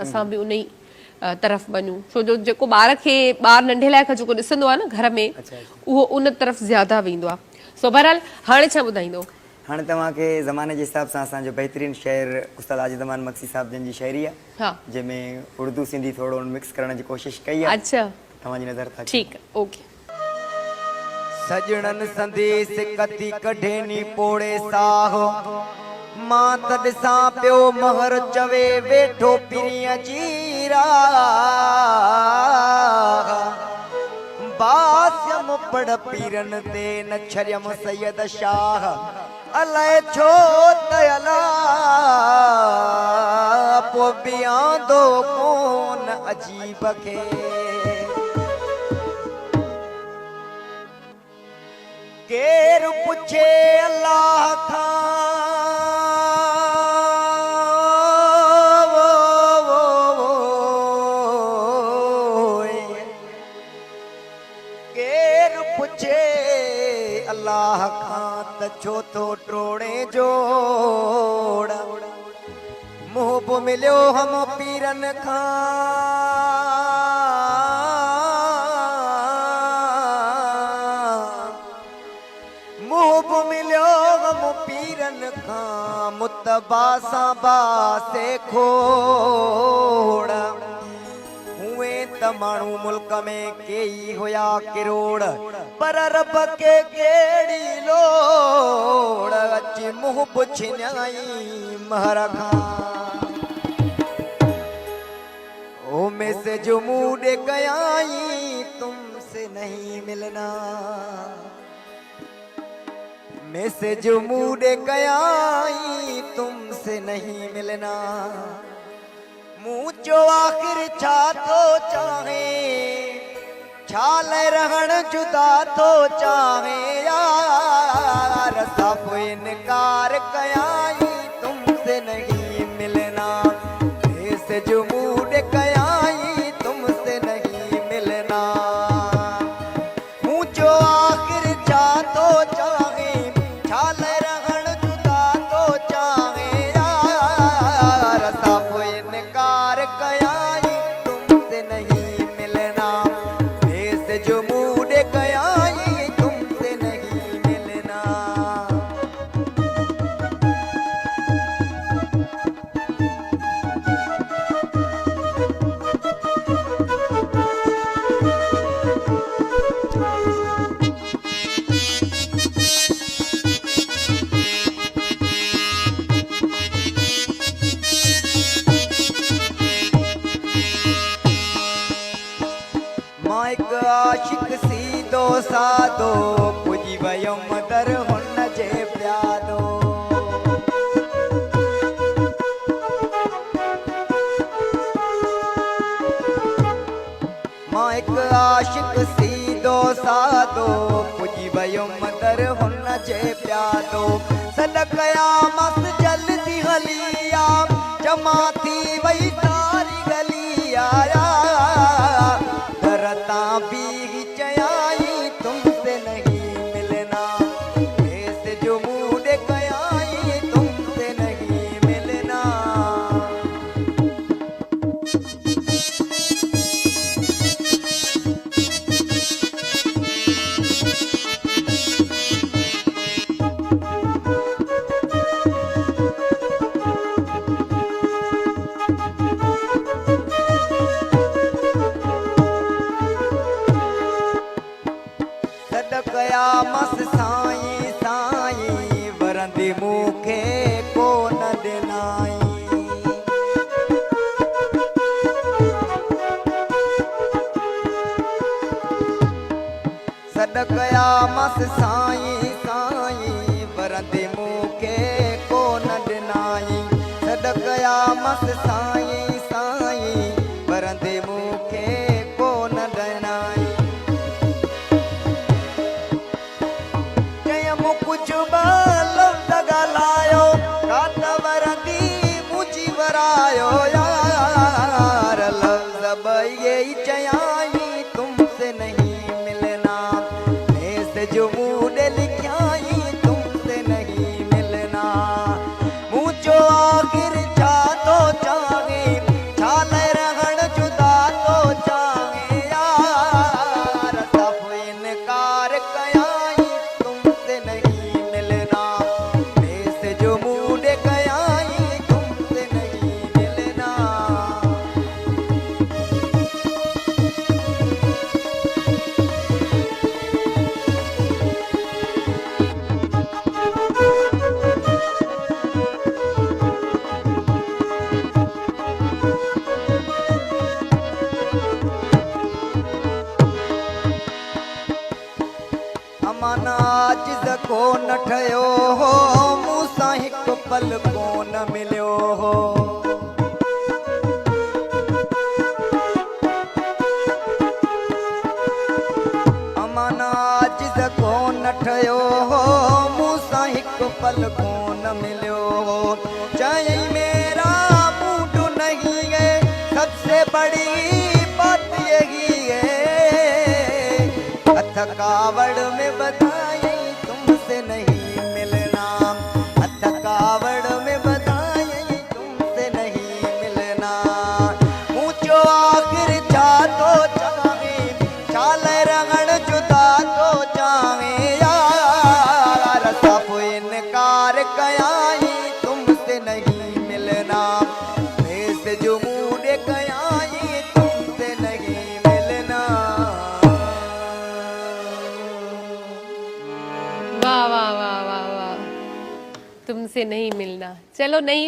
असां भी उन तरफ़ वञूं छो जो जेको ॿार खे ॿार नंढे लाइ जेको ॾिसंदो आहे न घर में उहो उन तरफ़ ज़्यादा वेंदो आहे। सो बहरहाल हाणे छा ॿुधाईंदो? हाँ तव्हांखे ज़माने के हिसाब से असांजो बहितरीन शेर उस्ताद आजिज़मान मक्सी साहब जन जी शायरी है हाँ जंहिंमें उर्दू सिंधी थोड़ो मिक्स करण की कोशिश कई है। अच्छा तव्हांजी नज़र था ठीक है ओके। सजणन संदेश कती कढेनी पोड़े साहो मां त ॾिसां पियो महर चवे वेठो पिरीअ जीरा बास्यम पढ़ पीरन ते न छरियम सैयद शाह अलाए छो त अला पो बियांदो कोन अजीब खे केर पुछे अल्लाह खां केर पुछे अल्लाह खां त छो तो टोड़े जोड़ मुंह पो मिलियो हम पीरन खां पीरन खां मुतबा सां बासे खोड़ हुए त माण्हू मुल्क में केई हुया किरोड़ पर रब के केड़ी लोड़ अची मुंह पुछिन्याई महर खां ओ मैसेज मूड गयाई तुमसे नहीं मिलना मैसेज मूड गयाई तुमसे नहीं मिलना मुँह जो आखिर छा तो चाहे छाल रहन जुदा तो चाहे यार साफ़ इनकार कयाई तुमसे नहीं मिलना मैसेज मूड गयाई तुमसे नहीं मिलना मुँह जो आखिर छा तो चाहे आशिक सीदो सादो पुजी वयो मदर हुन जे प्यादो मां एक आशिक सीदो सादो पुजी वयो मदर हुन जे प्यादो सदकया मस जल्दी हलिया जमा थी वई तारी गली आया भी चयाई तुमसे नहीं मिलना ऐसे जो मूड गयाई तुमसे नहीं मिलना मस साईं साईं वरंदी मूंखे कोन ॾिनाई सदकया मस साईं साईं वरंदी मूंखे कोन ॾिनाई सदकया मस साईं साईं वरंदी मूंखे कोन ॾिनाई कुछ लफ्ज़ ॻाल्हायो कात वरंदी मुझी वरायो यार लफ्ज़ बई चयाई तुमसे नहीं मिलना मैसेज मूड सबसे बड़ी बात यही है, थकावड़ में बधाई तुमसे नहीं मिलना, थकावड़ में बधाई तुमसे नहीं मिलना। ऊंचो आखिर जा तो चाहे, चाल रगड़ जुदा तो चाहे यार, सब इनकार कयाई तुमसे नहीं मिलना, से जो मुझे कयाई तुमसे नहीं मिलना। वाह वाह वाह वाह वाह, तुमसे नहीं मिलना, चलो नहीं